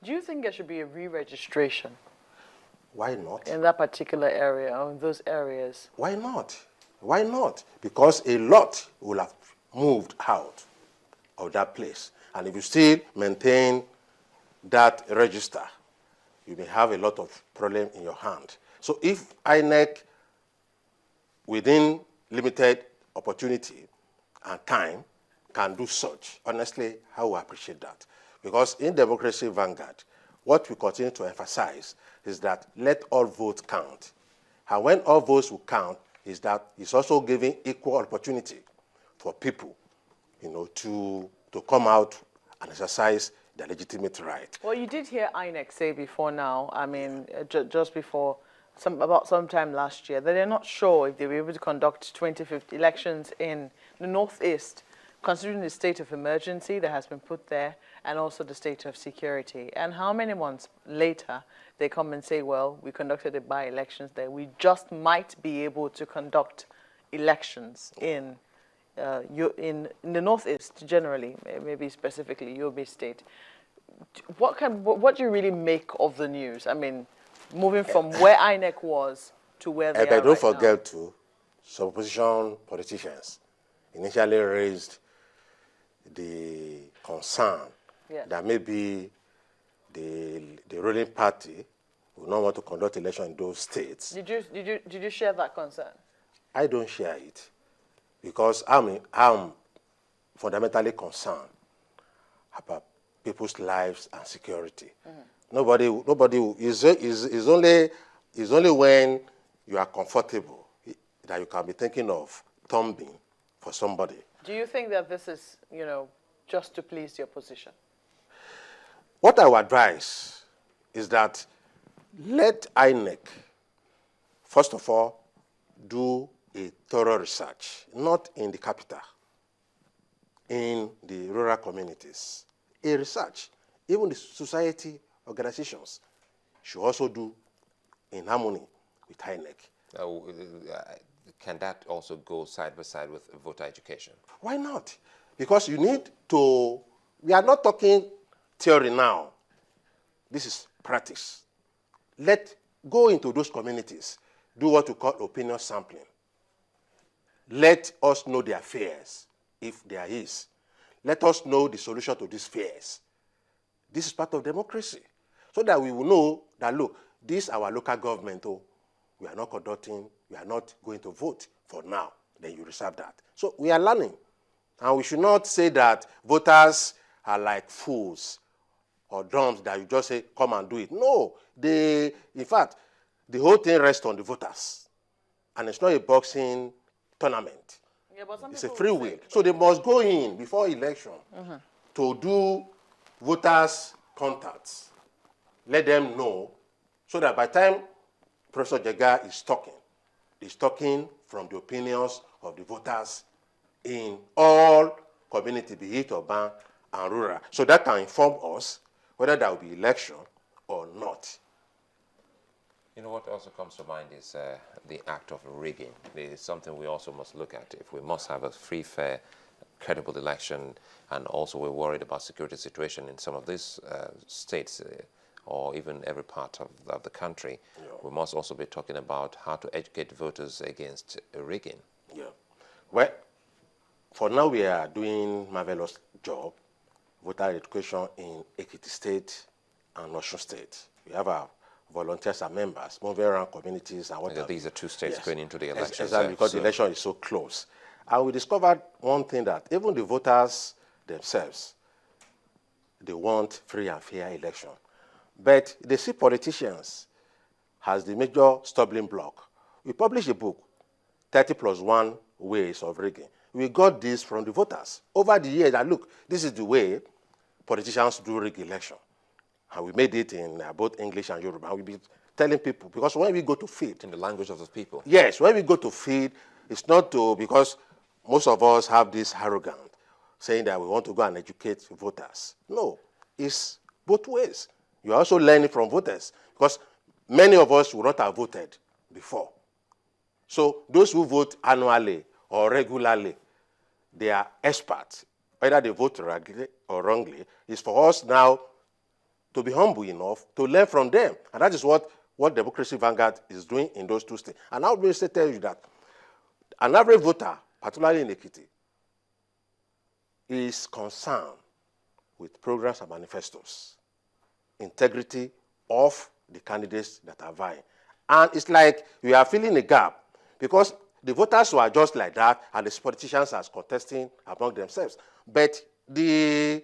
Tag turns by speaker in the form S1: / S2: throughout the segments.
S1: Do you think there should be a re-registration?
S2: Why not?
S1: In that particular area, or in those areas?
S2: Why not? Why not? Because a lot will have moved out of that place. And if you still maintain that register, you may have a lot of problem in your hand. So if INEC, within limited opportunity and time, can do such, honestly, I will appreciate that. Because in Democracy Vanguard, what we continue to emphasize is that let all votes count. And when all votes will count, is that it's also giving equal opportunity for people, to come out and exercise their legitimate right.
S1: Well, you did hear INEC say before now, I mean, just before, about sometime last year, that they're not sure if they were able to conduct 2050 elections in the Northeast, considering the state of emergency that has been put there and also the state of security. And how many months later they come and say, well, we conducted the by-elections there. We just might be able to conduct elections in the Northeast generally, maybe specifically Yobe State. What do you really make of the news? I mean, moving from where INEC was to where they are
S2: right
S1: don't
S2: forget to, some opposition politicians initially raised the concern that maybe the ruling party will not want to conduct election in those states.
S1: Did you share that concern?
S2: I don't share it because I'm fundamentally concerned about people's lives and security. Mm-hmm. Nobody is only when you are comfortable that you can be thinking of thumbing for somebody.
S1: Do you think that this is, just to please the opposition?
S2: What I would advise is that let INEC, first of all, do a thorough research, not in the capital, in the rural communities. A research, even the society organizations should also do in harmony with INEC.
S3: Can that also go side by side with voter education?
S2: Why not? Because you need to, we are not talking theory now. This is practice. Go into those communities, do what we call opinion sampling. Let us know their fears, if there is. Let us know the solution to these fears. This is part of democracy. So that we will know that, look, this is our local government, we are not conducting, we are not going to vote for now. Then you reserve that. So we are learning. And we should not say that voters are like fools or drums that you just say, come and do it. No. In fact, the whole thing rests on the voters. And it's not a boxing tournament.
S1: Yeah, but
S2: it's a free will. So they must go in before election to do voters' contacts. Let them know so that by the time Professor Jega is talking, he's talking from the opinions of the voters in all communities, be it urban and rural. So that can inform us whether there will be election or not.
S3: You know what also comes to mind is the act of rigging. It is something we also must look at. If we must have a free, fair, credible election, and also we're worried about security situation in some of these states, or even every part of the country, we must also be talking about how to educate voters against rigging.
S2: Yeah. Well, for now we are doing marvelous job, voter education in Ekiti State and Osun State. We have our volunteers and members moving around communities and whatever.
S3: These are two states going into the election.
S2: Exactly, because the election is so close. And we discovered one thing, that even the voters themselves, they want free and fair election. But they see politicians as the major stumbling block. We published a book, 30+1 Ways of Rigging. We got this from the voters. Over the years, that look, this is the way politicians do rig election. And we made it in both English and Yoruba. We'll be telling people, because when we go to feed.
S3: In the language of the people.
S2: Yes, when we go to feed, it's not to, because most of us have this arrogance, saying that we want to go and educate voters. No, it's both ways. You're also learning from voters, because many of us will not have voted before. So those who vote annually or regularly, they are experts. Whether they vote rightly or wrongly, it's for us now to be humble enough to learn from them. And that is what Democracy Vanguard is doing in those two states. And I will tell you that an average voter, particularly in Ekiti, is concerned with programs and manifestos, integrity of the candidates that are vying. And it's like we are filling a gap because the voters were just like that and the politicians are contesting among themselves. But the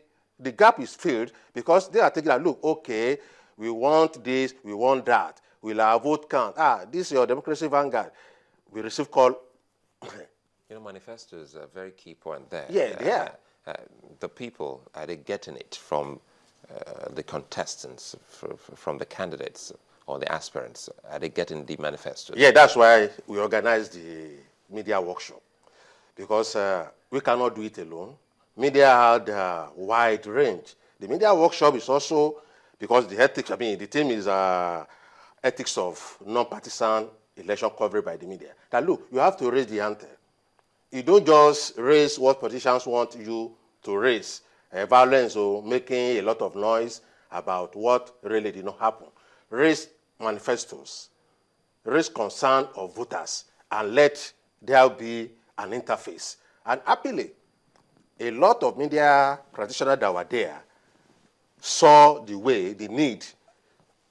S2: gap is filled because they are taking a look, okay, we want this, we want that. Will our vote count? This is your Democracy Vanguard. We receive call.
S3: Manifesto is a very key point there.
S2: Yeah.
S3: The people, are they getting it from the contestants, from the candidates or the aspirants? Are they getting the manifestos?
S2: Yeah, that's why we organized the media workshop. Because we cannot do it alone. Media had a wide range. The media workshop is also, because the ethics, the theme is ethics of non-partisan election coverage by the media. That look, you have to raise the ante. You don't just raise what politicians want you to raise, violence or making a lot of noise about what really did not happen. Raise manifestos, raise concern of voters, and let there be an interface. And happily, a lot of media practitioners that were there saw the need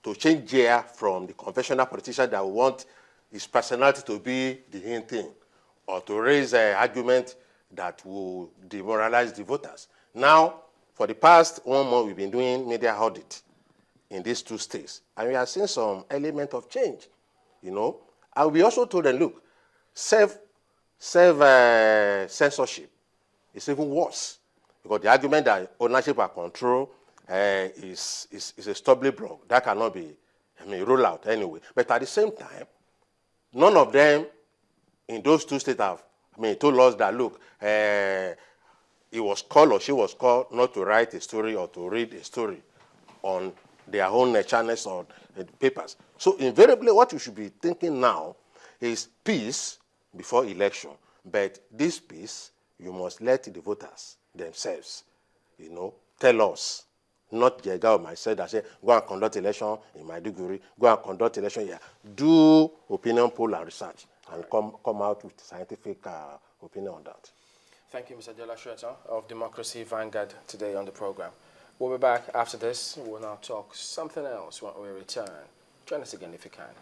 S2: to change gear from the conventional politician that want his personality to be the in thing, or to raise an argument that will demoralize the voters. Now, for the past 1 month, we've been doing media audit in these two states, and we are seeing some element of change, And we also told them, look, censorship is even worse, because the argument that ownership and control is a stumbling block. That cannot be, ruled out anyway. But at the same time, none of them in those two states have, told us that, look, he was called or she was called not to write a story or to read a story on their own channels or papers. So invariably, what you should be thinking now is peace before election. But this peace, you must let the voters themselves, tell us, not Jega or myself that say, go and conduct election in Maiduguri, go and conduct election here. Do opinion poll and research and come out with scientific opinion on that.
S4: Thank you, Mr. Adeola Soetan of Democracy Vanguard today on the program. We'll be back after this. We'll now talk something else when we return. Join us again if you can.